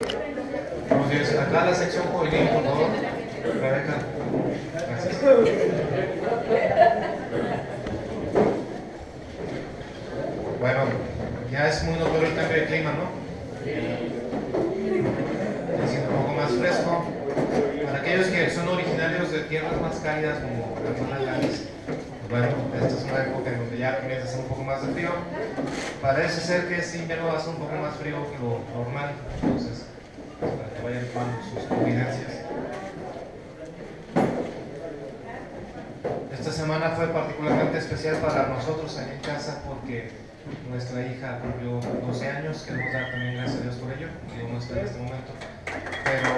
Buenos días. Acá la sección juvenil, por favor. Rebeca. Gracias. Bueno, ya es muy notorio el cambio de clima, ¿no? Está siendo un poco más fresco. Para aquellos que son originarios de tierras más cálidas, como la hermana Gladys, bueno, esta es una época en donde ya comienza a hacer un poco más de frío. Parece ser que este invierno va a ser un poco más frío que lo normal, entonces, para que vayan tomando sus convivencias. Esta semana fue particularmente especial para nosotros allá en casa porque nuestra hija cumplió 12 años. Queremos dar también gracias a Dios por ello, que no está en este momento. Pero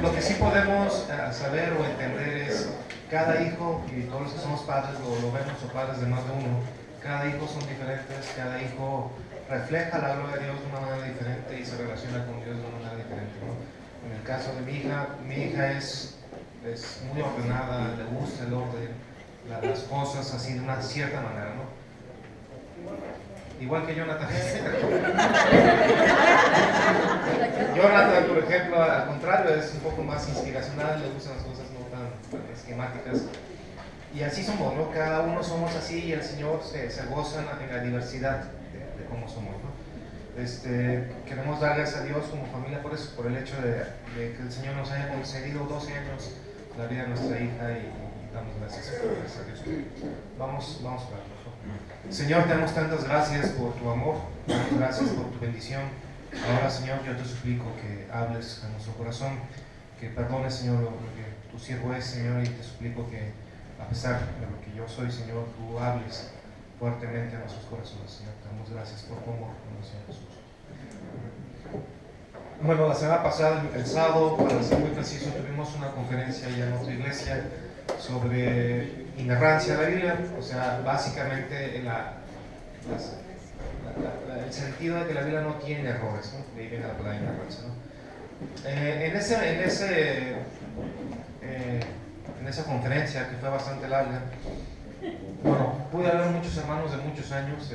lo que sí podemos saber o entender es cada hijo, y todos los que somos padres lo vemos, o padres de más de uno, cada hijo son diferentes, cada hijo refleja la gloria de Dios de una manera diferente y se relaciona con Dios de una manera diferente, ¿no? En el caso de mi hija es muy ordenada, le gusta el orden, las cosas así de una cierta manera, ¿no? Igual que Jonathan. Jonathan, por ejemplo, al contrario, es un poco más inspiracional, le gustan las cosas no tan esquemáticas. Y así somos, ¿no? Cada uno somos así y el Señor se goza en la diversidad de cómo somos, ¿no? Queremos dar gracias a Dios como familia por eso, por el hecho de que el Señor nos haya concedido 12 años la vida de nuestra hija y damos gracias a Dios. Vamos a orar, por favor. Señor, te damos tantas gracias por tu amor, tantas gracias por tu bendición. Ahora, Señor, yo te suplico que hables a nuestro corazón, que perdones, Señor, lo que tu siervo es, Señor, y te suplico que a pesar de lo que yo soy, Señor, tú hables fuertemente a nuestros corazones, Señor. Te damos gracias por tu amor, Señor Jesús. Bueno, la semana pasada, el sábado, para ser muy preciso, tuvimos una conferencia ya en otra iglesia sobre inerrancia de la Biblia, o sea, básicamente el sentido de que la Biblia no tiene errores, ¿no? De ahí viene la palabra inerrancia, ¿no? En esa conferencia, que fue bastante larga, bueno, pude hablar muchos hermanos de muchos años.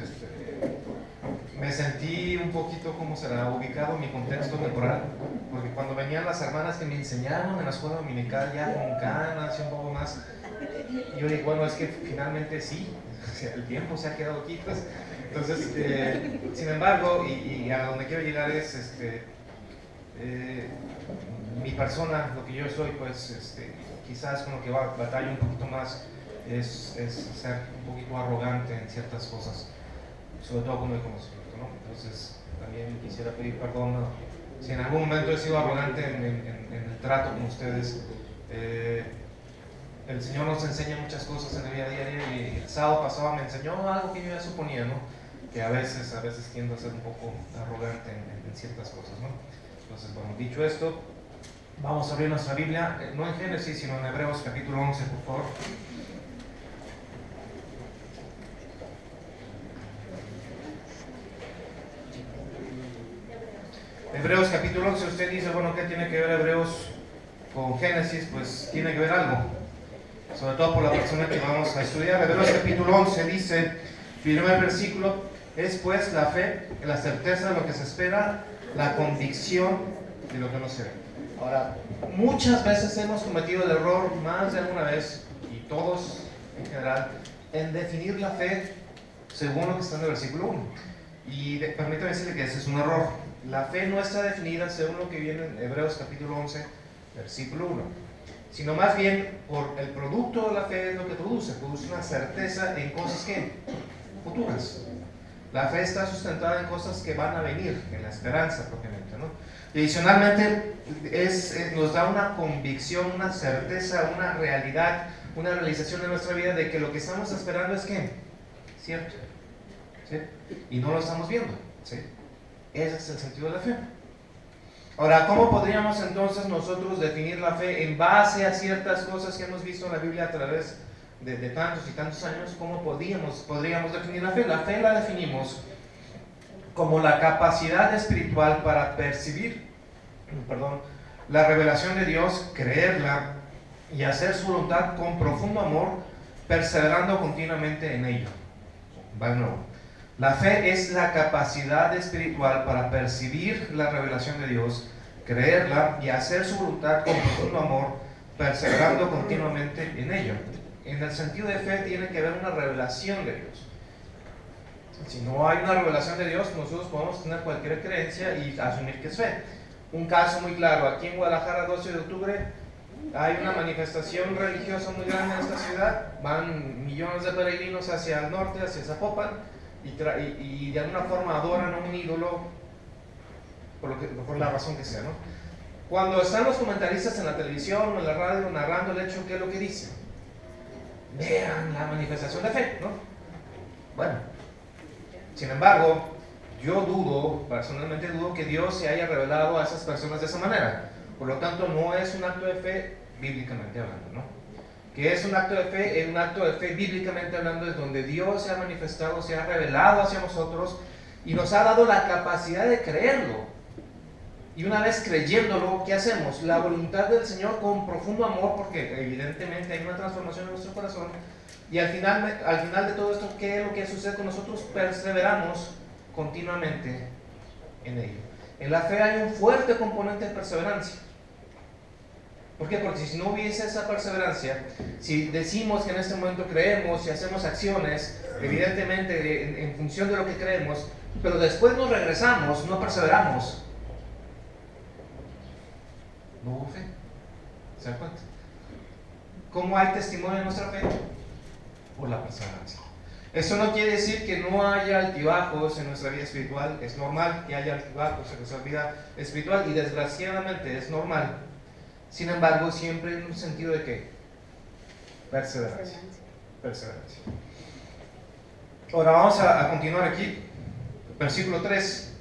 Me sentí un poquito, ¿cómo será?, ubicado en mi contexto temporal, porque cuando venían las hermanas que me enseñaron en la escuela dominical ya con canas y un poco más, yo digo, bueno, es que finalmente sí, o sea, el tiempo se ha quedado aquí, pues. Entonces, sin embargo, y a donde quiero llegar es, mi persona, lo que yo soy, pues, quizás con lo que batallo un poquito más es ser un poquito arrogante en ciertas cosas, sobre todo con el conocimiento, ¿no? Entonces, también quisiera pedir perdón, ¿no? Si en algún momento he sido arrogante en el trato con ustedes. El Señor nos enseña muchas cosas en la vida diaria y el sábado pasado me enseñó algo que yo ya suponía, ¿no? Que a veces tiendo a ser un poco arrogante en ciertas cosas, ¿no? Entonces, bueno, dicho esto, vamos a abrir nuestra Biblia, no en Génesis, sino en Hebreos capítulo 11, por favor. Hebreos capítulo 11, usted dice, bueno, ¿qué tiene que ver Hebreos con Génesis? Pues tiene que ver algo, sobre todo por la persona que vamos a estudiar. Hebreos capítulo 11 dice, primer versículo, es pues la fe, la certeza de lo que se espera, la convicción de lo que no se ve. Ahora, muchas veces hemos cometido el error, más de alguna vez, y todos en general, en definir la fe según lo que está en el versículo 1. Y permítame decirle que ese es un error. La fe no está definida según lo que viene en Hebreos capítulo 11, versículo 1, sino más bien por el producto de la fe es lo que produce una certeza en cosas que futuras. La fe está sustentada en cosas que van a venir, en la esperanza propiamente, ¿no? Y adicionalmente nos da una convicción, una certeza, una realidad, una realización de nuestra vida de que lo que estamos esperando es que cierto, ¿sí? Y no lo estamos viendo, ¿sí? Ese es el sentido de la fe. Ahora, ¿cómo podríamos entonces nosotros definir la fe en base a ciertas cosas que hemos visto en la Biblia a través de tantos y tantos años? ¿Cómo podríamos definir la fe? La fe la definimos como la capacidad espiritual para percibir, la revelación de Dios, creerla y hacer su voluntad con profundo amor, perseverando continuamente en ello. Va de nuevo. La fe es la capacidad espiritual para percibir la revelación de Dios, creerla y hacer su voluntad con profundo amor, perseverando continuamente en ello. En el sentido de fe tiene que haber una revelación de Dios. Si no hay una revelación de Dios, nosotros podemos tener cualquier creencia y asumir que es fe. Un caso muy claro, aquí en Guadalajara, 12 de octubre, hay una manifestación religiosa muy grande en esta ciudad, van millones de peregrinos hacia el norte, hacia Zapopan, y de alguna forma adoran a un ídolo, por la razón que sea, ¿no? Cuando están los comentaristas en la televisión o en la radio narrando el hecho, ¿qué es lo que dicen? Vean la manifestación de fe, ¿no? Bueno, sin embargo, yo personalmente dudo que Dios se haya revelado a esas personas de esa manera. Por lo tanto, no es un acto de fe bíblicamente hablando, ¿no? Que es un acto de fe, un acto de fe bíblicamente hablando es donde Dios se ha manifestado, se ha revelado hacia nosotros y nos ha dado la capacidad de creerlo. Y una vez creyéndolo, ¿qué hacemos? La voluntad del Señor con profundo amor, porque evidentemente hay una transformación en nuestro corazón. Y al final de todo esto, ¿qué es lo que sucede con nosotros? Perseveramos continuamente en ello. En la fe hay un fuerte componente de perseverancia. ¿Por qué? Porque si no hubiese esa perseverancia, si decimos que en este momento creemos y hacemos acciones, evidentemente en función de lo que creemos, pero después nos regresamos, no perseveramos, no hubo fe. ¿Se dan cuenta? ¿Cómo hay testimonio de nuestra fe? Por la perseverancia. Eso no quiere decir que no haya altibajos en nuestra vida espiritual. Es normal que haya altibajos en nuestra vida espiritual y desgraciadamente es normal. Sin embargo, siempre en un sentido de ¿qué? Perseverancia. Perseverancia. Ahora vamos a continuar aquí. Versículo 3.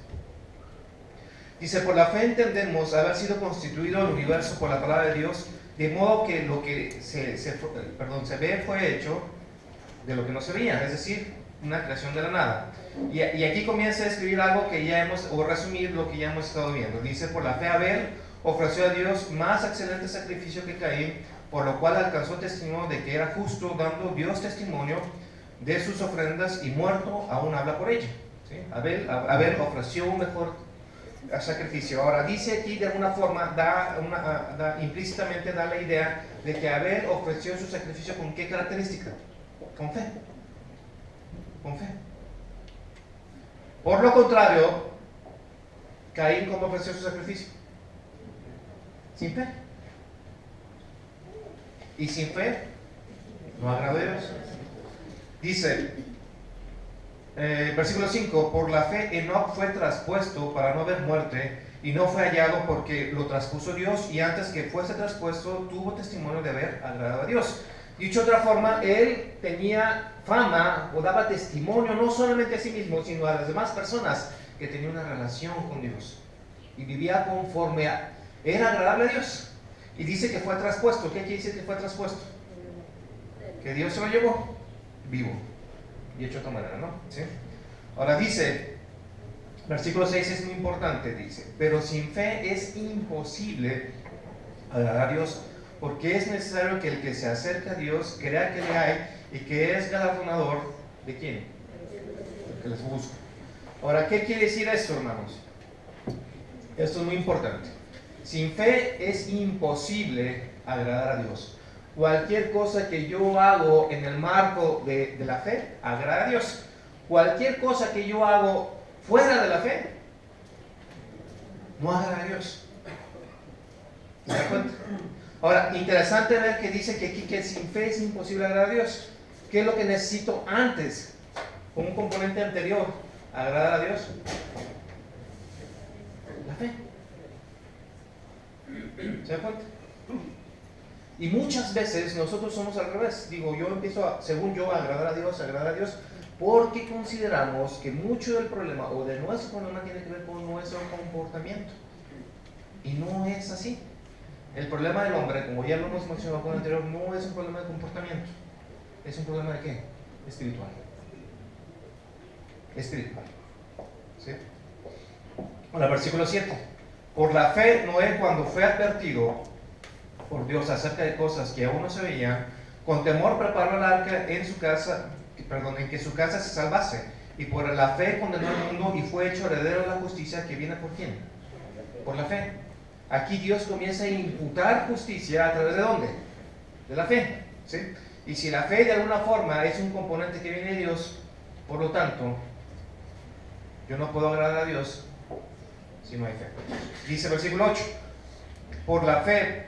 Dice, por la fe entendemos haber sido constituido el universo por la palabra de Dios, de modo que lo que se ve fue hecho de lo que no se veía, es decir, una creación de la nada. Y aquí comienza a escribir algo que ya o resumir lo que ya hemos estado viendo. Dice, por la fe Abel ofreció a Dios más excelente sacrificio que Caín, por lo cual alcanzó testimonio de que era justo, dando Dios testimonio de sus ofrendas, y muerto aún habla por ella. ¿Sí? Abel ofreció un mejor sacrificio. Ahora dice aquí de alguna forma, implícitamente da la idea de que Abel ofreció su sacrificio con ¿qué característica? Con fe. Con fe. Por lo contrario, Caín, ¿cómo ofreció su sacrificio? Sin fe. Y sin fe no agradó a Dios. Dice, versículo 5, por la fe Enoc fue traspuesto para no ver muerte, y no fue hallado porque lo traspuso Dios, y antes que fuese traspuesto tuvo testimonio de haber agradado a Dios. Dicho de otra forma, él tenía fama o daba testimonio no solamente a sí mismo, sino a las demás personas que tenía una relación con Dios y vivía conforme era agradable a Dios. Y dice que fue traspuesto. ¿Qué quiere decir que fue traspuesto? Que Dios se lo llevó vivo y hecho de otra manera, ¿no? ¿Sí? Ahora dice, versículo 6 es muy importante, dice, pero sin fe es imposible agradar a Dios, porque es necesario que el que se acerca a Dios crea que le hay y que es galardonador ¿de quién? El que les busca. Ahora, ¿qué quiere decir esto, hermanos? Esto es muy importante. Sin fe es imposible agradar a Dios. Cualquier cosa que yo hago en el marco de la fe, agrada a Dios. Cualquier cosa que yo hago fuera de la fe, no agrada a Dios. ¿Se da cuenta? Ahora, interesante ver que dice que aquí que sin fe es imposible agradar a Dios. ¿Qué es lo que necesito antes? Con un componente anterior, agradar a Dios. La fe. ¿Se da cuenta? Y muchas veces nosotros somos al revés. Digo, yo empiezo, según yo, a agradar a Dios, porque consideramos que mucho del problema, o de nuestro problema, tiene que ver con nuestro comportamiento. Y no es así. El problema del hombre, como ya lo hemos mencionado con el anterior, no es un problema de comportamiento. ¿Es un problema de qué? Espiritual. Espiritual. ¿Sí? Ahora, versículo 7. Por la fe, Noé, cuando fue advertido por Dios acerca de cosas que aún no se veían, con temor preparó el arca en que su casa se salvase, y por la fe condenó al mundo y fue hecho heredero de la justicia que viene por quién? Por la fe. Aquí Dios comienza a imputar justicia a través de ¿dónde? De la fe, ¿sí? Y si la fe de alguna forma es un componente que viene de Dios, por lo tanto, yo no puedo agradar a Dios si no hay fe. Dice el versículo 8, por la fe,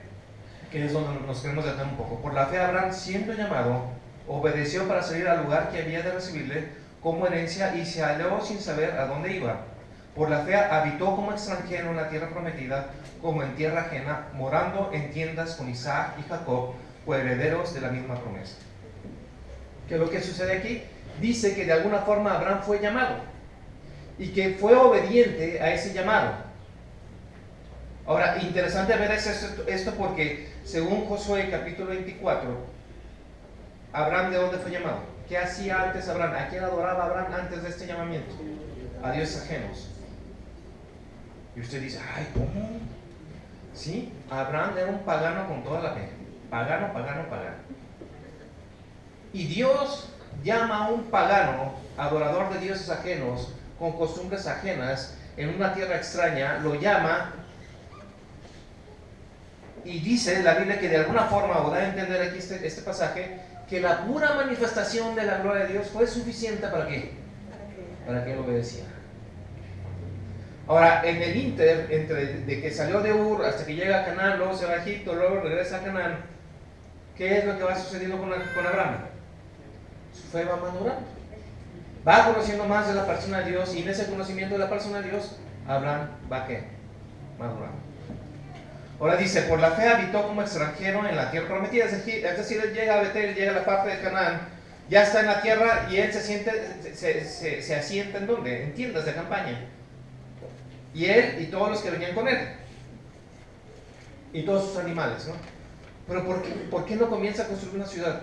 que es donde nos queremos detener un poco, por la fe Abraham, siendo llamado, obedeció para salir al lugar que había de recibirle como herencia y se halló sin saber a dónde iba. Por la fe habitó como extranjero en la tierra prometida, como en tierra ajena, morando en tiendas con Isaac y Jacob, herederos de la misma promesa. ¿Qué es lo que sucede aquí? Dice que de alguna forma Abraham fue llamado y que fue obediente a ese llamado. Ahora, interesante ver esto porque según Josué capítulo 24, Abraham ¿de dónde fue llamado? ¿Qué hacía antes Abraham? ¿A quién adoraba Abraham antes de este llamamiento? A dioses ajenos. Y usted dice, ay, ¿cómo? Sí, Abraham era un pagano con toda la fe. Pagano. Y Dios llama a un pagano, adorador de dioses ajenos, con costumbres ajenas, en una tierra extraña, lo llama y dice la Biblia que de alguna forma, o da a entender aquí este pasaje, que la pura manifestación de la gloria de Dios fue suficiente ¿para qué? Para que él obedeciera. Ahora, en el inter, de que salió de Ur hasta que llega a Canaán, luego se va a Egipto, luego regresa a Canaán, ¿qué es lo que va sucediendo con Abraham? Su fe va madurando. Va conociendo más de la persona de Dios y en ese conocimiento de la persona de Dios, Abraham va ¿qué? Madurando. Ahora dice, por la fe habitó como extranjero en la tierra prometida, es decir, él llega a Betel, llega a la parte de Canaán, ya está en la tierra y él se asienta ¿en dónde? En tiendas de campaña. Y él y todos los que venían con él. Y todos sus animales, ¿no? Pero ¿por qué no comienza a construir una ciudad?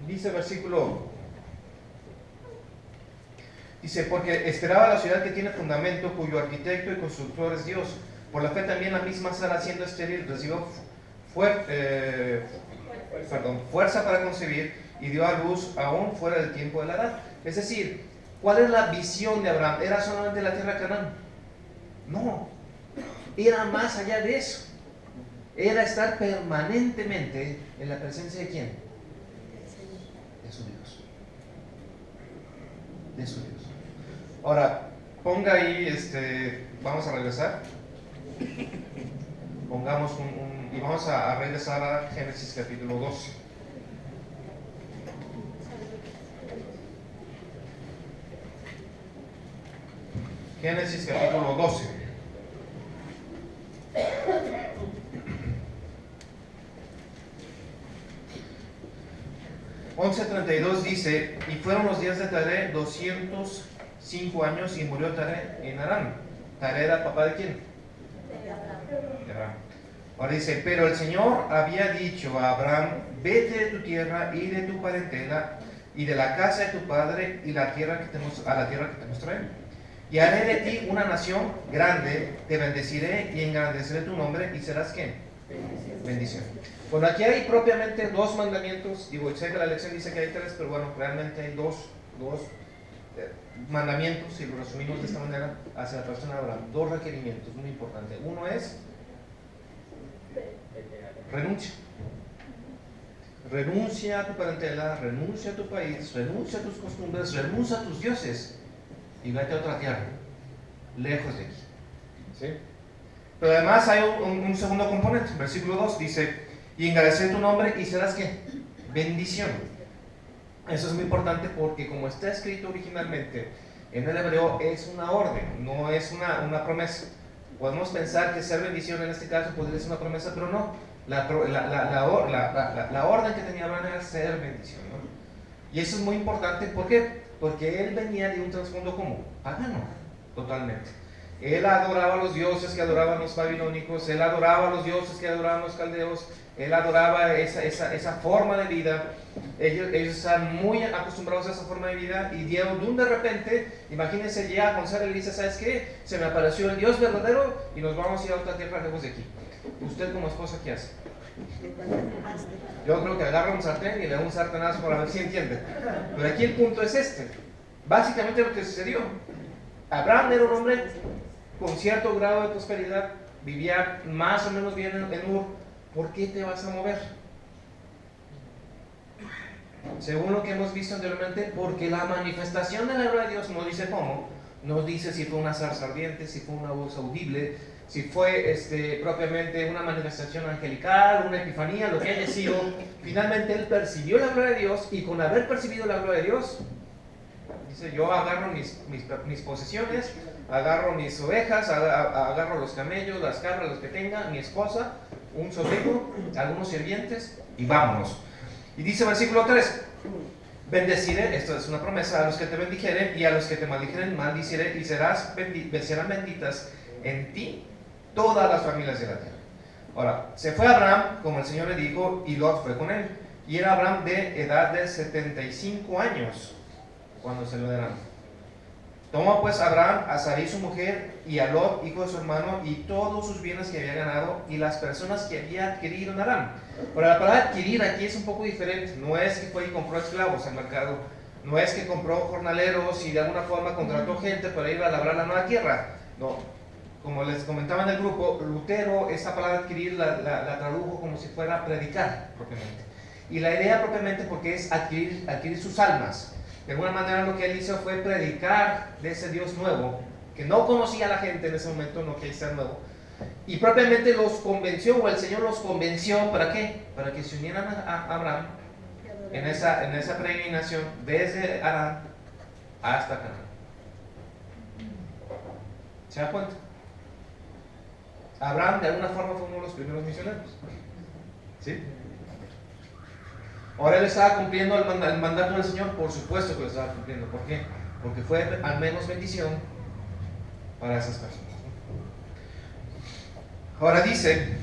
Dice el versículo, dice, porque esperaba la ciudad que tiene fundamento, cuyo arquitecto y constructor es Dios. Por la fe también la misma Sara, siendo estéril, recibió fuerza para concebir y dio a luz aún fuera del tiempo de la edad. Es decir, ¿cuál es la visión de Abraham? ¿Era solamente la tierra de Canaán? No, era más allá de eso. Era estar permanentemente en la presencia de ¿quién? De su Dios. De su Dios. Ahora, ponga ahí, vamos a regresar. Pongamos y vamos a regresar a Génesis capítulo 12. Génesis capítulo 12. Dice, y fueron los días de Taré 205 años y murió Taré en Harán. Taré era papá de ¿quién? De Abraham. Ahora dice, pero el Señor había dicho a Abraham, vete de tu tierra y de tu parentela y de la casa de tu padre y a la tierra que te mostraré. Y haré de ti una nación grande, te bendeciré y engrandeceré tu nombre y serás ¿qué? Bendición. Bueno, aquí hay propiamente dos mandamientos. Digo, sé que la lección dice que hay tres, pero bueno, realmente hay dos mandamientos, y lo resumimos de esta manera, hacia la persona de Abraham. Dos requerimientos muy importantes. Uno es renuncia. Renuncia a tu parentela, renuncia a tu país, renuncia a tus costumbres, renuncia a tus dioses y vete a otra tierra, lejos de aquí. ¿Sí? Pero además hay un segundo componente. Versículo 2 dice, y engrandeceré tu nombre y serás ¿qué? Bendición. Eso es muy importante porque como está escrito originalmente en el hebreo es una orden, no es una promesa. Podemos pensar que ser bendición en este caso podría ser una promesa, pero no. La orden que tenía Abraham era ser bendición, ¿no? Y eso es muy importante. ¿Por qué? Porque él venía de un trasfondo como pagano, totalmente. Él adoraba a los dioses que adoraban los babilónicos, él adoraba a los dioses que adoraban los caldeos, él adoraba esa forma de vida. Ellos están muy acostumbrados a esa forma de vida y de repente, imagínense, llega con Sara y le dice, ¿sabes qué? Se me apareció el Dios verdadero y nos vamos a ir a otra tierra lejos de aquí. ¿Usted como esposa qué hace? Yo creo que agarra un sartén y le da un sartenazo para ver si entiende. Pero aquí el punto es este. Básicamente lo que sucedió. Abraham era un hombre con cierto grado de prosperidad, vivía más o menos bien en Ur. ¿Por qué te vas a mover? Según lo que hemos visto anteriormente, porque la manifestación de la gloria de Dios no dice cómo, no dice si fue una zarza ardiente, si fue una voz audible, si fue propiamente una manifestación angelical, una epifanía, lo que haya sido. Finalmente él percibió la gloria de Dios, y con haber percibido la gloria de Dios, dice: yo agarro mis posesiones, agarro mis ovejas, agarro los camellos, las cabras, los que tenga, mi esposa, un sobrino, algunos sirvientes, y vámonos. Y dice versículo 3: bendeciré, esto es una promesa, a los que te bendijeren, y a los que te maldijeren maldiciré, y serán benditas en ti todas las familias de la tierra. Ahora, se fue Abraham, como el Señor le dijo, y Lot fue con él. Y era Abraham de edad de 75 años cuando se lo dieron. Tomó pues Abraham a Sarai su mujer, y a Lot, hijo de su hermano, y todos sus bienes que había ganado, y las personas que había adquirido en Aram. Ahora, la palabra adquirir aquí es un poco diferente. No es que fue y compró esclavos en el mercado, no es que compró jornaleros y de alguna forma contrató gente para ir a labrar la nueva tierra. No, como les comentaba en el grupo, Lutero esa palabra adquirir la tradujo como si fuera predicar propiamente. Y la idea propiamente porque es adquirir sus almas. De alguna manera lo que él hizo fue predicar de ese Dios nuevo, que no conocía a la gente en ese momento, no que sea nuevo. Y propiamente los convenció, o el Señor los convenció, ¿para qué? Para que se unieran a Abraham en esa peregrinación desde Arán hasta Canaán. ¿Se da cuenta? Abraham de alguna forma fue uno de los primeros misioneros. ¿Sí? Ahora él estaba cumpliendo el mandato del Señor. Por supuesto que lo estaba cumpliendo. ¿Por qué? Porque fue al menos bendición para esas personas. Ahora dice,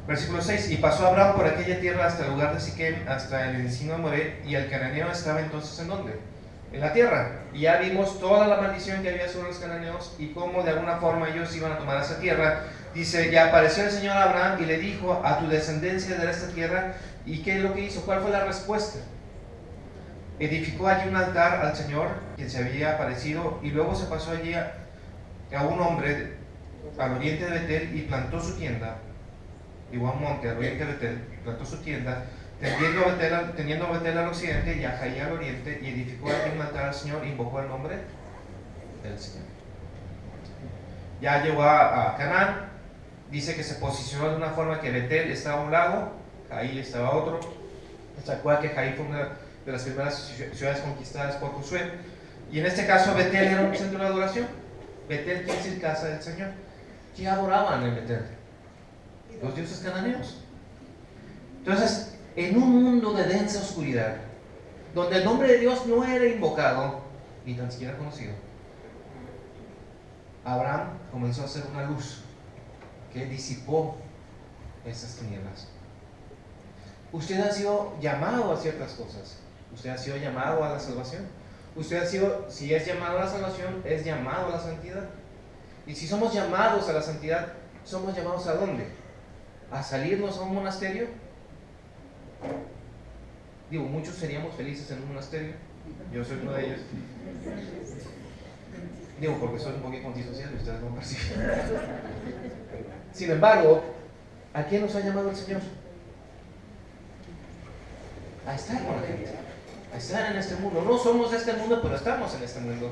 versículo 6: y pasó Abraham por aquella tierra hasta el lugar de Siquem, hasta el encino de Moré, y el cananeo estaba entonces ¿en dónde? En la tierra. Y ya vimos toda la maldición que había sobre los cananeos y cómo de alguna forma ellos iban a tomar esa tierra. Dice: y apareció el Señor a Abraham y le dijo: a tu descendencia daré esta tierra. ¿Y qué es lo que hizo? ¿Cuál fue la respuesta? Edificó allí un altar al Señor, quien se había aparecido, y luego se pasó allí a un hombre al oriente de Betel y plantó su tienda. Digo, a un monte al oriente de Betel, plantó su tienda, teniendo Betel al occidente y a Jai al oriente, y edificó allí un altar al Señor e invocó el nombre del Señor. Ya llegó a Canaán. Dice que se posicionó de una forma que Betel estaba a un lado, Jai estaba a otro. ¿Se acuerda que Jai fue una de las primeras ciudades conquistadas por Josué? Y en este caso Betel era un centro de adoración. Betel quiere decir casa del Señor. ¿Qué adoraban en Betel? Los dioses cananeos. Entonces, en un mundo de densa oscuridad, donde el nombre de Dios no era invocado ni tan siquiera conocido, Abraham comenzó a hacer una luz que disipó esas tinieblas. Usted ha sido llamado a ciertas cosas. Usted ha sido llamado a la salvación. Usted ha sido, si es llamado a la salvación, es llamado a la santidad. Y si somos llamados a la santidad, ¿somos llamados a dónde? ¿A salirnos a un monasterio? Digo, muchos seríamos felices en un monasterio. Yo soy uno de ellos. Digo, porque soy un poquito antisocial y ustedes no perciben. Sin embargo, ¿a quién nos ha llamado el Señor? A estar con la gente, a estar en este mundo. No somos de este mundo, pero estamos en este mundo.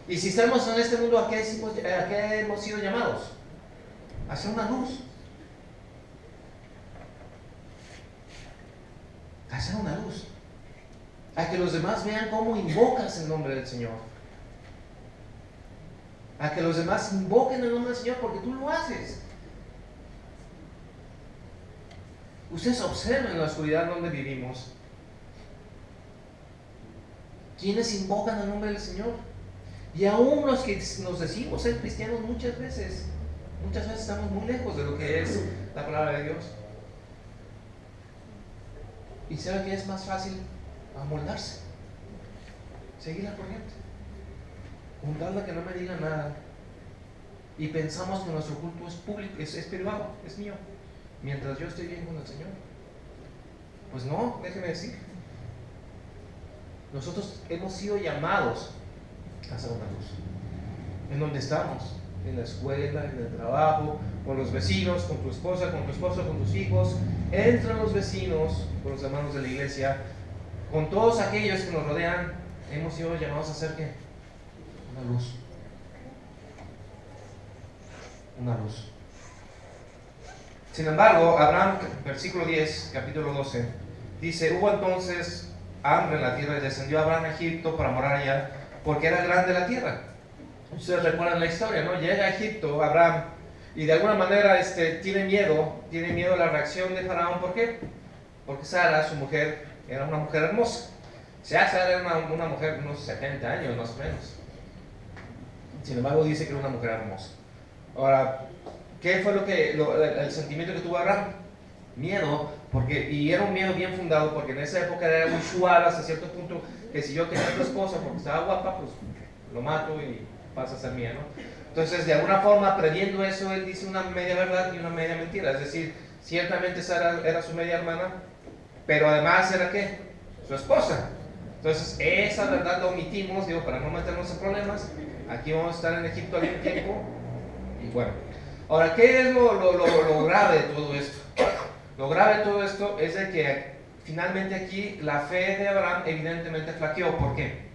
Y si estamos en este mundo, ¿a qué hemos sido llamados? A hacer una luz. A hacer una luz. A que los demás vean cómo invocas el nombre del Señor. A que los demás invoquen el nombre del Señor porque tú lo haces. Ustedes observen la oscuridad donde vivimos. ¿Quiénes invocan el nombre del Señor? Y aún los que nos decimos ser cristianos muchas veces estamos muy lejos de lo que es la palabra de Dios. ¿Y sabe que es más fácil? Amoldarse, seguir la corriente, juntarla que no me diga nada, Y pensamos que nuestro culto es público, es privado, es mío, mientras yo estoy bien con el Señor. Pues no, déjeme decir, nosotros hemos sido llamados a ser una luz. En donde estamos, en la escuela, en el trabajo, con los vecinos, con tu esposa, con tu esposo, con tus hijos, entre los vecinos, con los hermanos de la iglesia, con todos aquellos que nos rodean, hemos sido llamados a ser ¿qué? Una luz. Una luz. Sin embargo, Abraham, versículo 10, capítulo 12, dice: hubo entonces hambre en la tierra y descendió Abraham a Egipto para morar allá, porque era grande la tierra. Ustedes recuerdan la historia, ¿no? Llega a Egipto Abraham y de alguna manera tiene miedo a la reacción de Faraón. ¿Por qué? Porque Sara, su mujer, era una mujer hermosa. Sara era una mujer de unos 70 años más o menos. Sin embargo, dice que era una mujer hermosa. Ahora, ¿qué fue el sentimiento que tuvo Abraham? Miedo, y era un miedo bien fundado, porque en esa época era muy usual hasta cierto punto que si yo quería a tu esposa porque estaba guapa, pues lo mato y pasa a ser mía, ¿no? Entonces, de alguna forma, previendo eso, él dice una media verdad y una media mentira. Es decir, ciertamente Sara era su media hermana, pero además era ¿qué? Su esposa. Entonces, esa verdad la omitimos, para no meternos en problemas. Aquí vamos a estar en Egipto algún tiempo. Y bueno, ahora, ¿qué es lo grave de todo esto? Lo grave de todo esto es de que finalmente aquí la fe de Abraham evidentemente flaqueó. ¿Por qué?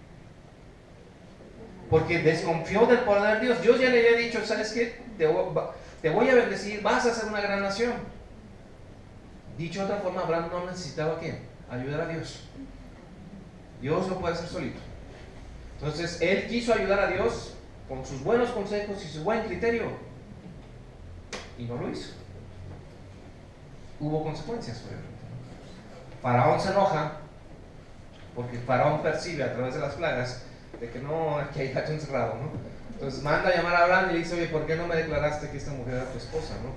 Porque desconfió del poder de Dios. Dios ya le había dicho: ¿sabes qué? Te voy a bendecir, vas a ser una gran nación. Dicho de otra forma, Abraham no necesitaba ¿qué? Ayudar a Dios. Dios lo puede hacer solito. Entonces, él quiso ayudar a Dios con sus buenos consejos y su buen criterio, y no lo hizo. Hubo consecuencias, obviamente. Faraón se enoja porque Faraón percibe a través de las plagas de que no, aquí hay gato encerrado, ¿no? Entonces manda a llamar a Abraham y le dice: oye, ¿por qué no me declaraste que esta mujer era tu esposa, no?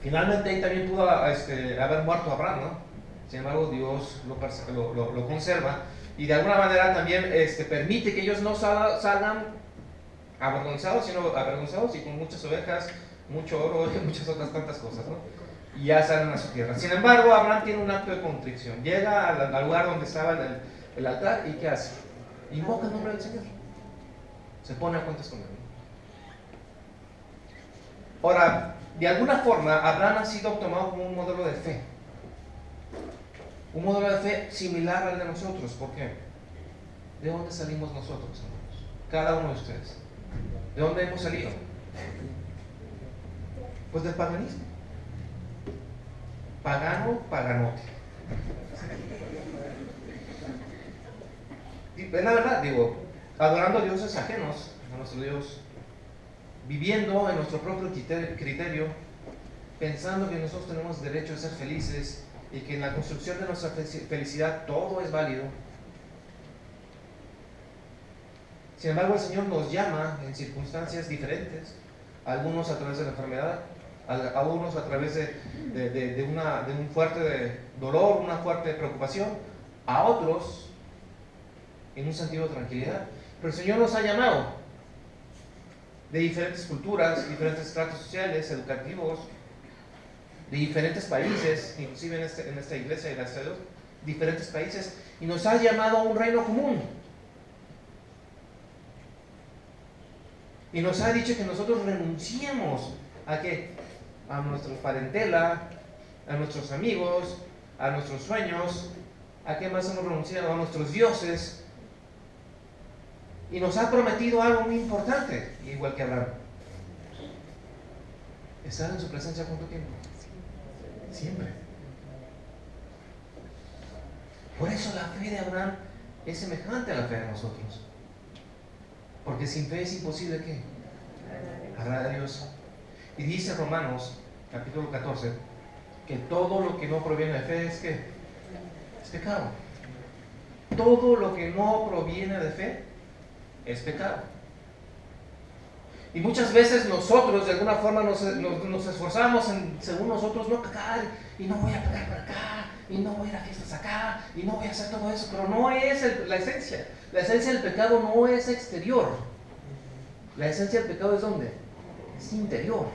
Finalmente ahí también pudo haber muerto Abraham, ¿no? Sin embargo, Dios lo conserva, y de alguna manera también permite que ellos no salgan avergonzados, sino avergonzados y con muchas ovejas, mucho oro y muchas otras tantas cosas, ¿no? Y ya salen a su tierra. Sin embargo, Abraham tiene un acto de contrición. Llega al lugar donde estaba el altar, y ¿qué hace? Invoca el nombre del Señor. Se pone a cuentas con él. Ahora, de alguna forma, Abraham ha sido tomado como un modelo de fe. Un modelo de fe similar al de nosotros. ¿Por qué? ¿De dónde salimos nosotros, hermanos? Cada uno de ustedes. ¿De dónde hemos salido? Pues del paganismo. Pagano, paganote. Es la verdad, adorando a dioses ajenos a nuestro Dios, viviendo en nuestro propio criterio, pensando que nosotros tenemos derecho a ser felices y que en la construcción de nuestra felicidad todo es válido. Sin embargo, el Señor nos llama en circunstancias diferentes, algunos a través de la enfermedad, algunos a través de un fuerte dolor, una fuerte preocupación, a otros en un sentido de tranquilidad. Pero el Señor nos ha llamado de diferentes culturas, diferentes estratos sociales, educativos, de diferentes países, inclusive en esta iglesia, gracias a Dios, diferentes países, y nos ha llamado a un reino común. Y nos ha dicho que nosotros renunciemos a ¿qué? A nuestra parentela, a nuestros amigos, a nuestros sueños. ¿A qué más hemos renunciado? A nuestros dioses. Y nos ha prometido algo muy importante, igual que Abraham: estar en su presencia. ¿Cuánto tiempo? Siempre. Por eso la fe de Abraham es semejante a la fe de nosotros, porque sin fe es imposible ¿qué? Agradar a Dios. Y dice Romanos capítulo 14 que todo lo que no proviene de fe es ¿qué? Es pecado. Todo lo que no proviene de fe es pecado. Y muchas veces nosotros de alguna forma nos esforzamos en, según nosotros, no pecar, y no voy a pecar por acá, y no voy a ir a fiestas acá, y no voy a hacer todo eso. Pero no es la esencia. La esencia del pecado no es exterior. La esencia del pecado es ¿dónde? Es interior.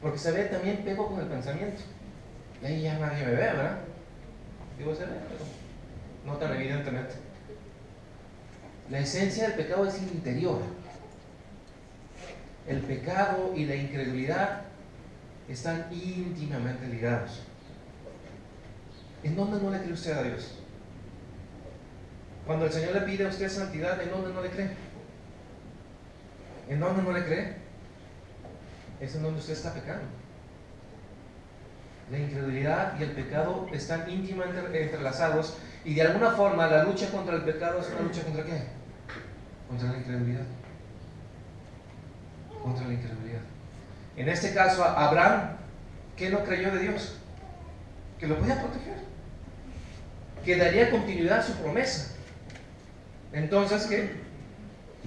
Porque se ve también pego con el pensamiento. Y ahí ya nadie me ve, ¿verdad? Digo, se ve, pero no tan evidentemente. La esencia del pecado es interior. El pecado y la incredulidad están íntimamente ligados. ¿En dónde no le cree usted a Dios? Cuando el Señor le pide a usted santidad, ¿en dónde no le cree? ¿En dónde no le cree? Es en donde usted está pecando. La incredulidad y el pecado están íntimamente entrelazados, y de alguna forma la lucha contra el pecado es una lucha ¿contra qué? Contra la incredulidad. Contra la incredulidad. En este caso, Abraham, ¿qué no creyó de Dios? Que lo podía proteger, que daría continuidad a su promesa. Entonces, ¿qué?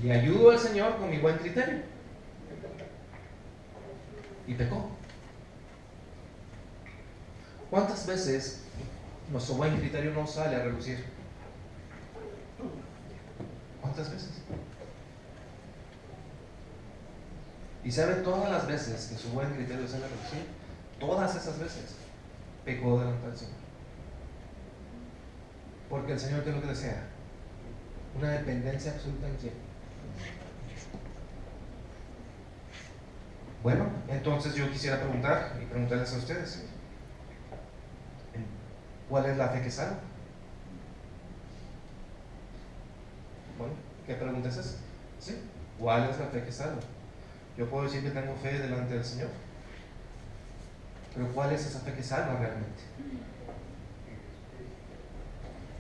Le ayudó al Señor con mi buen criterio y pecó. ¿Cuántas veces nuestro buen criterio no sale a relucir? ¿Cuántas veces? ¿Y sabe todas las veces que su buen criterio sale a relucir? Todas esas veces pecó delante del Señor. Porque el Señor, ¿qué es lo que desea? Una dependencia absoluta en quién. Bueno, entonces yo quisiera preguntar y preguntarles a ustedes, ¿cuál es la fe que salva? Bueno, ¿qué pregunta es esa? ¿Sí? ¿Cuál es la fe que salva? Yo puedo decir que tengo fe delante del Señor, pero ¿cuál es esa fe que salva realmente?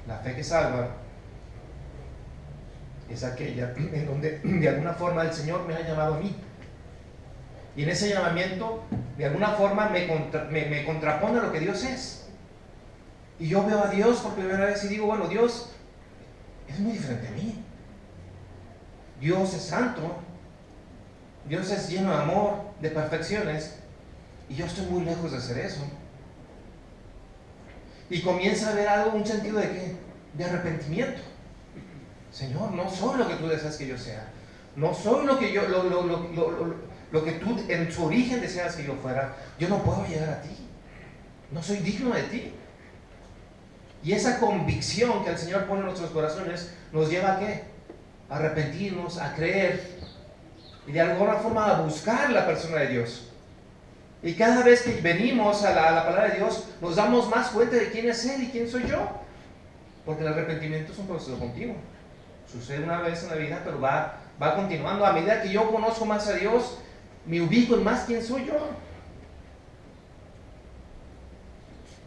La fe que salva es aquella en donde de alguna forma el Señor me ha llamado a mí, y en ese llamamiento de alguna forma me contrapone a lo que Dios es, y yo veo a Dios por primera vez y digo, bueno, Dios es muy diferente a mí. Dios es santo, Dios es lleno de amor, de perfecciones, y yo estoy muy lejos de hacer eso. Y comienza a haber algo, un sentido de ¿qué? De arrepentimiento. Señor, no soy lo que tú deseas que yo sea, no soy lo que yo lo que tú en su origen deseas que yo fuera. Yo no puedo llegar a ti, no soy digno de ti. Y esa convicción que el Señor pone en nuestros corazones nos lleva a ¿qué? A arrepentirnos, a creer y de alguna forma a buscar la persona de Dios. Y cada vez que venimos a la palabra de Dios, nos damos más cuenta de quién es Él y quién soy yo. Porque el arrepentimiento es un proceso continuo. Sucede una vez en la vida, pero va continuando. A medida que yo conozco más a Dios, me ubico en más quién soy yo.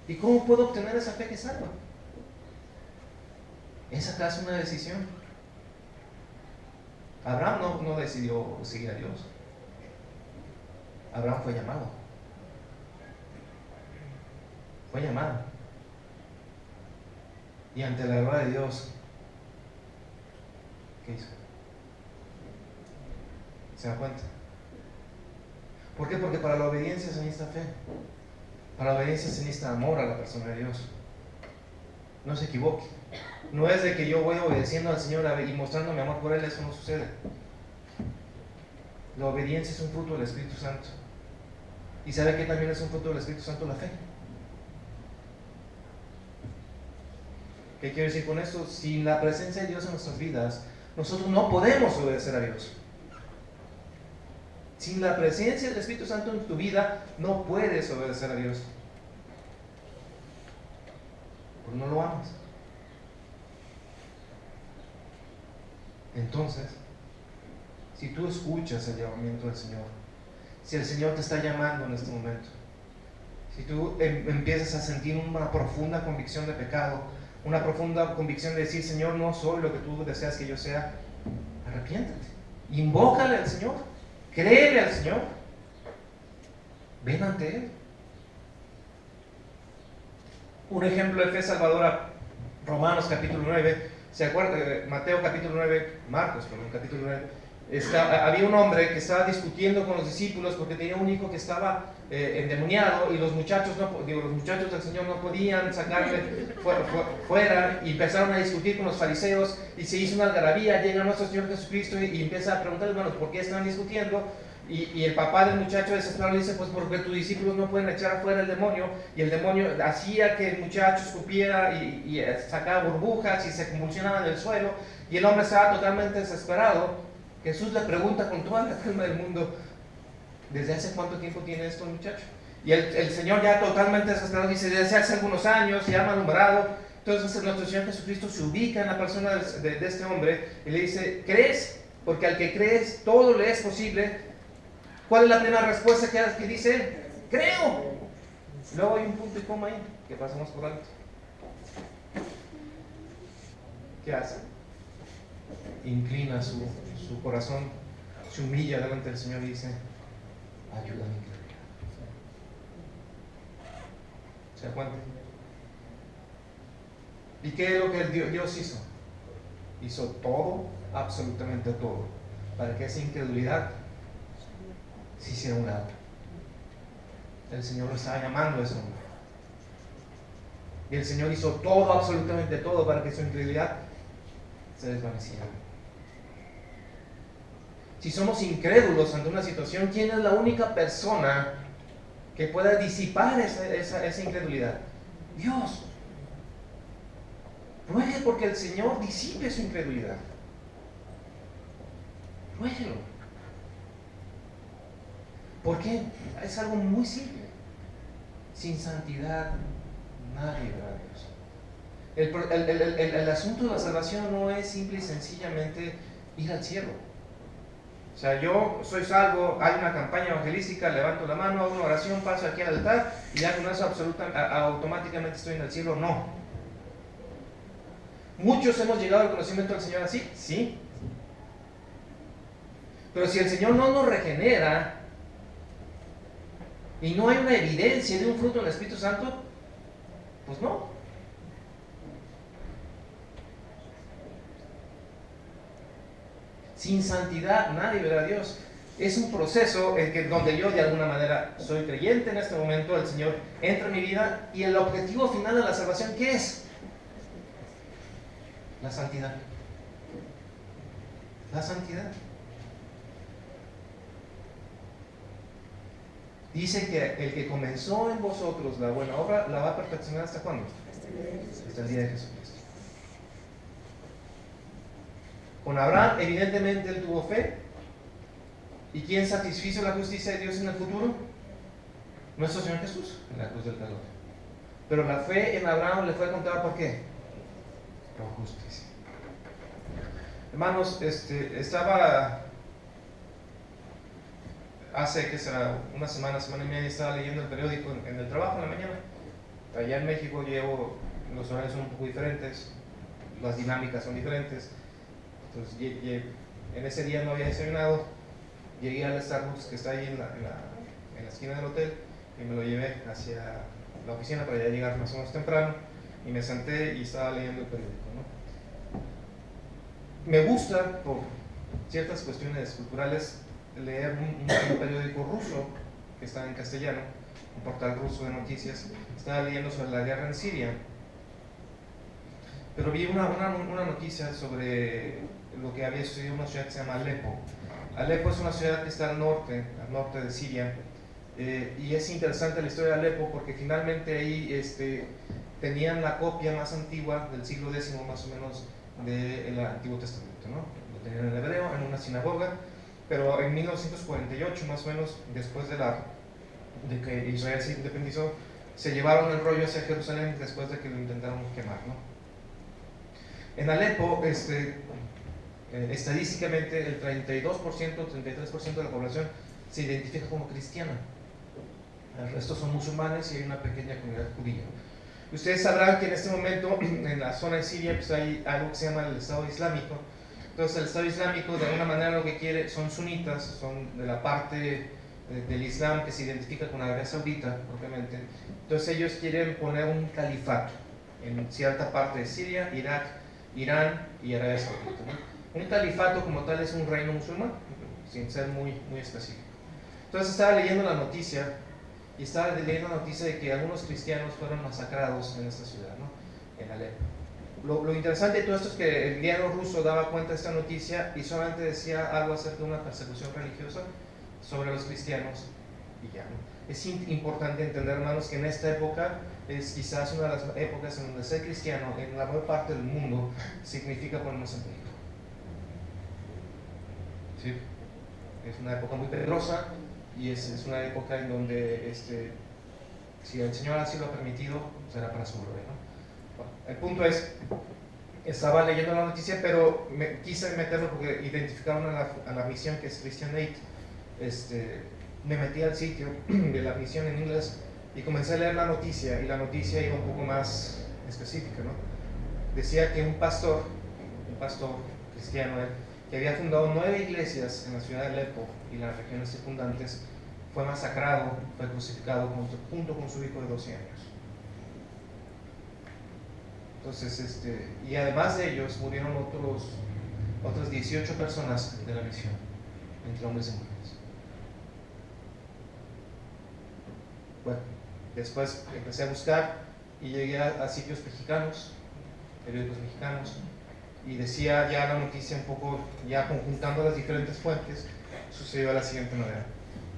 ¿Y cómo puedo obtener esa fe que salva? ¿Es acaso una decisión? Abraham no decidió seguir a Dios. Abraham fue llamado. Fue llamado. Y ante la verdad de Dios, ¿qué hizo? ¿Se da cuenta? ¿Por qué? Porque para la obediencia se necesita fe. Para la obediencia se necesita amor a la persona de Dios. No se equivoque. No es de que yo voy obedeciendo al Señor y mostrando mi amor por Él, eso no sucede. La obediencia es un fruto del Espíritu Santo. ¿Y sabe qué también es un fruto del Espíritu Santo? La fe. ¿Qué quiero decir con esto? Sin la presencia de Dios en nuestras vidas, nosotros no podemos obedecer a Dios. Sin la presencia del Espíritu Santo en tu vida, no puedes obedecer a Dios. Porque no lo amas. Entonces, si tú escuchas el llamamiento del Señor, si el Señor te está llamando en este momento, si tú empiezas a sentir una profunda convicción de pecado, una profunda convicción de decir, Señor, no soy lo que tú deseas que yo sea, arrepiéntate, invócale al Señor, créele al Señor, ven ante Él. Un ejemplo de fe salvadora, Romanos capítulo 9, ¿se acuerda? Mateo capítulo 9, Marcos, perdón, capítulo 9, había un hombre que estaba discutiendo con los discípulos porque tenía un hijo que estaba endemoniado, y los muchachos del Señor no podían sacarle fuera, y empezaron a discutir con los fariseos, y se hizo una algarabía. Llega nuestro Señor Jesucristo y empieza a preguntar, hermanos, ¿por qué están discutiendo? Y el papá del muchacho desesperado le dice, pues porque tus discípulos no pueden echar afuera el demonio, y el demonio hacía que el muchacho escupiera y sacaba burbujas y se convulsionaba en el suelo, y el hombre estaba totalmente desesperado. Jesús le pregunta con toda la calma del mundo, ¿desde hace cuánto tiempo tiene esto el muchacho? Y el Señor, ya totalmente desesperado, dice, desde hace algunos años, ya malhumorado. Entonces nuestro Señor Jesucristo se ubica en la persona de este hombre y le dice, ¿crees? Porque al que crees todo le es posible. ¿Cuál es la primera respuesta que dice él? Creo. Luego hay un punto y coma ahí que pasamos por alto. ¿Qué hace? Inclina su corazón, se humilla delante del Señor y dice, ayúdame a creer. ¿Se da cuenta? ¿Y qué es lo que Dios hizo? Hizo todo, absolutamente todo, para que esa incredulidad se hiciera un lado. El Señor lo estaba llamando a ese hombre. Y el Señor hizo todo, absolutamente todo, para que su incredulidad se desvaneciera. Si somos incrédulos ante una situación, ¿quién es la única persona que pueda disipar esa incredulidad? Dios. Ruegue porque el Señor disipe su incredulidad. Ruéguelo. ¿Por qué? Es algo muy simple. Sin santidad nadie verá a Dios. El asunto de la salvación no es simple y sencillamente ir al cielo. O sea, yo soy salvo, hay una campaña evangelística, levanto la mano, hago una oración, paso aquí al altar y ya con eso automáticamente estoy en el cielo. No. Muchos hemos llegado al conocimiento del Señor así, sí. Pero si el Señor no nos regenera y no hay una evidencia de un fruto del Espíritu Santo, pues no. Sin santidad nadie verá a Dios. Es un proceso donde yo de alguna manera soy creyente en este momento, el Señor entra en mi vida, y el objetivo final de la salvación, ¿qué es? La santidad. La santidad. Dice que el que comenzó en vosotros la buena obra la va a perfeccionar ¿hasta cuándo? Hasta el día de Jesucristo. Con Abraham, evidentemente, él tuvo fe. ¿Y quién satisfizo la justicia de Dios en el futuro? Nuestro Señor Jesús, en la cruz del Calvario. Pero la fe en Abraham le fue contada ¿por qué? Por justicia. Hermanos, estaba hace, ¿qué será? Una semana y media, estaba leyendo el periódico en el trabajo en la mañana. Allá en México los horarios son un poco diferentes, las dinámicas son diferentes. Entonces, en ese día no había desayunado, llegué al Starbucks que está ahí en la esquina del hotel, y me lo llevé hacia la oficina para ya llegar más o menos temprano, y me senté y estaba leyendo el periódico, ¿no? Me gusta, por ciertas cuestiones culturales, leer un periódico ruso que está en castellano, un portal ruso de noticias. Estaba leyendo sobre la guerra en Siria, pero vi una noticia sobre lo que había sucedido en una ciudad que se llama Alepo. Alepo es una ciudad que está al norte de Siria, y es interesante la historia de Alepo porque finalmente ahí tenían la copia más antigua del siglo X más o menos del Antiguo Testamento, ¿no? Lo tenían en hebreo, en una sinagoga, pero en 1948 más o menos, después de que Israel se independizó, se llevaron el rollo hacia Jerusalén después de que lo intentaron quemar, ¿no? En Alepo, estadísticamente el 32%, 33% de la población se identifica como cristiana. El resto son musulmanes y hay una pequeña comunidad judía. Ustedes sabrán que en este momento en la zona de Siria pues hay algo que se llama el Estado Islámico. Entonces el Estado Islámico de alguna manera lo que quiere son sunitas, son de la parte del Islam que se identifica con Arabia Saudita propiamente. Entonces ellos quieren poner un califato en cierta parte de Siria, Irak, Irán y Arabia Saudita, ¿no? Un califato como tal es un reino musulmán, sin ser muy específico. Entonces estaba leyendo la noticia, y estaba leyendo la noticia de que algunos cristianos fueron masacrados en esta ciudad, ¿no? En Alepo. Lo interesante de todo esto es que el diario ruso daba cuenta de esta noticia y solamente decía algo acerca de una persecución religiosa sobre los cristianos y ya, ¿no? Es importante entender, hermanos, que en esta época es quizás una de las épocas en donde ser cristiano en la mayor parte del mundo significa ponernos en peligro. ¿Sí? Es una época muy peligrosa y es una época en donde si el Señor así lo ha permitido, será para su gloria, ¿no? Bueno, el punto es, estaba leyendo la noticia, pero quise meterlo porque identificaron a la misión que es Christian Aid. Me metí al sitio de la misión en inglés y comencé a leer la noticia, y la noticia iba un poco más específica, ¿no? Decía que un pastor cristiano, que había fundado 9 iglesias en la ciudad de Alepo y las regiones circundantes, fue masacrado, fue crucificado junto con su hijo de 12 años. Entonces, y además de ellos murieron otras 18 personas de la misión, entre hombres y mujeres. Bueno, después empecé a buscar y llegué a sitios mexicanos, periódicos mexicanos, y decía ya la noticia un poco, ya conjuntando las diferentes fuentes, sucedió la siguiente manera.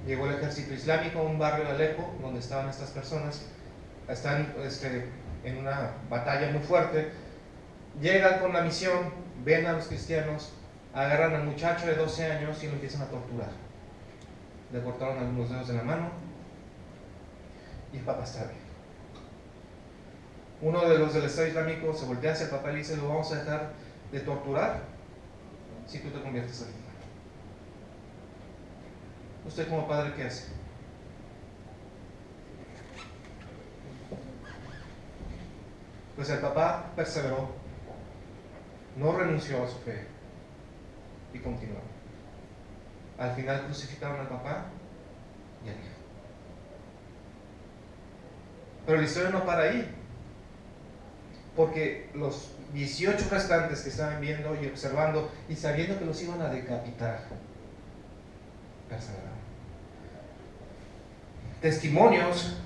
Llegó el ejército islámico a un barrio de Alepo donde estaban estas personas, están en una batalla muy fuerte, llegan con la misión, ven a los cristianos, agarran al muchacho de 12 años y lo empiezan a torturar. Le cortaron algunos dedos de la mano y el papá está bien. Uno de los del Estado Islámico se voltea hacia el papá y le dice: lo vamos a dejar de torturar si tú te conviertes al Islam. ¿Usted como padre qué hace? Pues el papá perseveró, no renunció a su fe y continuó. Al final crucificaron al papá y al hijo. Pero la historia no para ahí, porque los 18 restantes que estaban viendo y observando y sabiendo que los iban a decapitar, perseveraron. Testimonios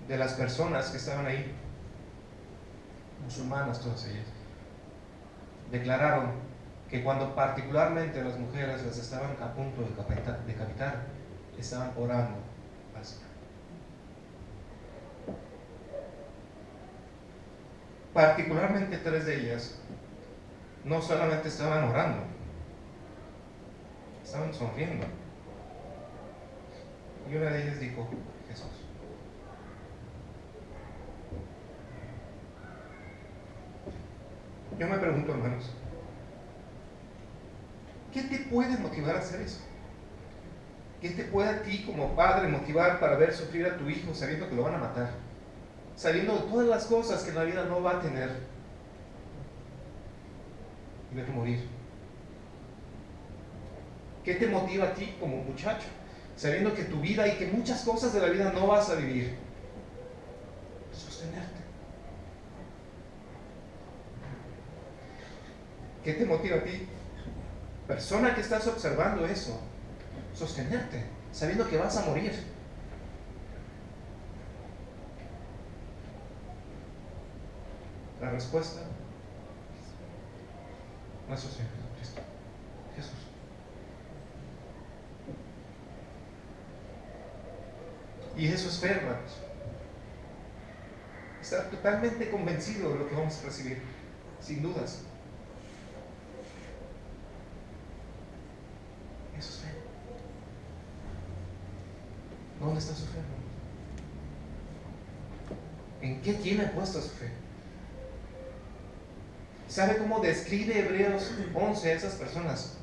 de las personas que estaban ahí, musulmanas todas ellas, declararon que cuando particularmente las mujeres las estaban a punto de decapitar, estaban orando al Señor. Particularmente 3 de ellas no solamente estaban orando, estaban sonriendo. Y una de ellas dijo: Jesús. Yo me pregunto, hermanos, ¿qué te puede motivar a hacer eso? ¿Qué te puede a ti como padre motivar para ver sufrir a tu hijo sabiendo que lo van a matar? Sabiendo de todas las cosas que en la vida no va a tener, y verlo morir. ¿Qué te motiva a ti como muchacho? Sabiendo que tu vida y que muchas cosas de la vida no vas a vivir. Sostenerte. ¿Qué te motiva a ti, persona que estás observando eso? Sostenerte, sabiendo que vas a morir. La respuesta: nuestro Señor Jesucristo. Jesús. Y eso es fe, hermanos. Estar totalmente convencido de lo que vamos a recibir, sin dudas. Eso es fe. ¿Dónde está su fe, hermanos? ¿En qué tiene puesta su fe? ¿Sabe cómo describe Hebreos 11 a esas personas?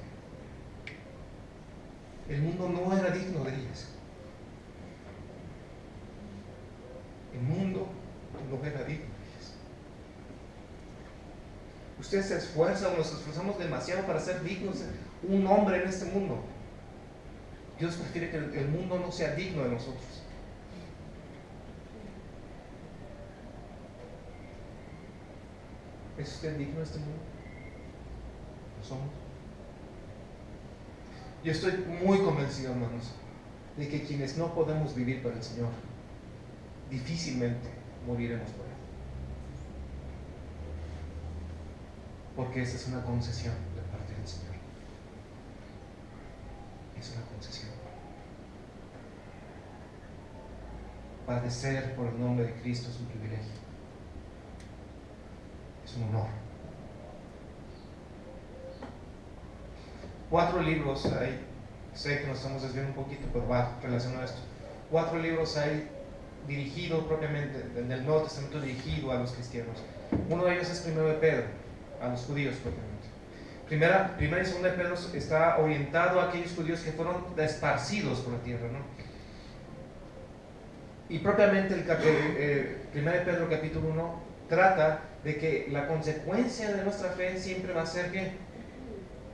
El mundo no era digno de ellas. El mundo no era digno de ellas. Usted se esfuerza o nos esforzamos demasiado para ser dignos de un hombre en este mundo. Dios prefiere que el mundo no sea digno de nosotros. ¿Es usted digno de este mundo? ¿Lo somos? Yo estoy muy convencido, hermanos, de que quienes no podemos vivir para el Señor, difícilmente moriremos por Él. Porque esa es una concesión de parte del Señor. Es una concesión. Padecer por el nombre de Cristo es un privilegio. Es un honor. 4 libros hay, sé que nos estamos desviando un poquito, pero va relacionado a esto. 4 libros hay dirigidos propiamente, en el Nuevo Testamento dirigido a los cristianos. Uno de ellos es Primero de Pedro, a los judíos propiamente. Primera y Segunda de Pedro está orientado a aquellos judíos que fueron esparcidos por la tierra, ¿no? Y propiamente Primera de Pedro capítulo 1 trata de que la consecuencia de nuestra fe siempre va a ser ¿qué?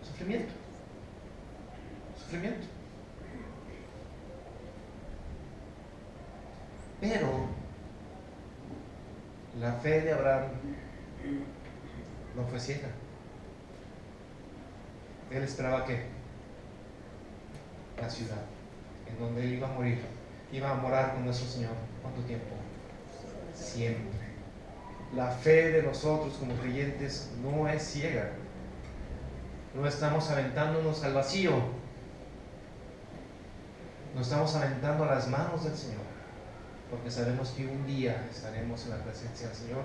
Sufrimiento. Sufrimiento. Pero la fe de Abraham no fue ciega. Él esperaba que la ciudad en donde él iba a morir, iba a morar con nuestro Señor. ¿Cuánto tiempo? Siempre. La fe de nosotros como creyentes no es ciega. No estamos aventándonos al vacío. Nos estamos aventando a las manos del Señor, porque sabemos que un día estaremos en la presencia del Señor.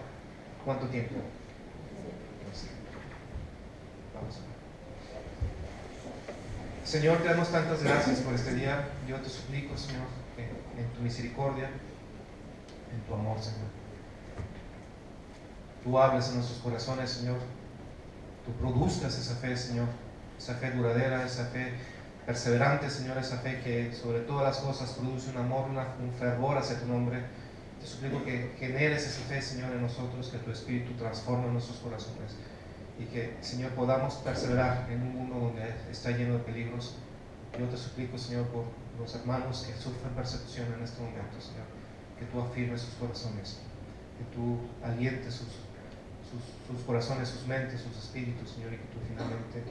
¿Cuánto tiempo? No sé. Vamos a ver. Señor, te damos tantas gracias por este día. Yo te suplico, Señor, que en tu misericordia, en tu amor, Señor, tú hables en nuestros corazones, Señor. Tú produzcas esa fe, Señor, esa fe duradera, esa fe perseverante, Señor, esa fe que sobre todas las cosas produce un amor, un fervor hacia tu nombre. Te suplico que generes esa fe, Señor, en nosotros, que tu Espíritu transforme nuestros corazones y que, Señor, podamos perseverar en un mundo donde está lleno de peligros. Yo te suplico, Señor, por los hermanos que sufren persecución en este momento, Señor, que tú afirmes sus corazones, que tú alientes sus corazones, sus mentes, sus espíritus, Señor, y que tú finalmente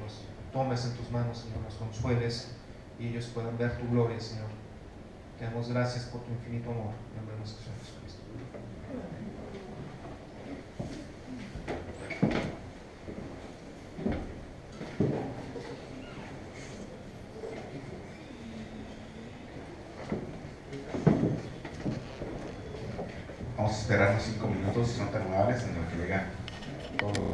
los tomes en tus manos, Señor, los consueles y ellos puedan ver tu gloria, Señor. Te damos gracias por tu infinito amor. En nombre de nuestro Señor Jesucristo. Vamos a esperar unos 5 minutos, si son tan amables, en lo que llega todo.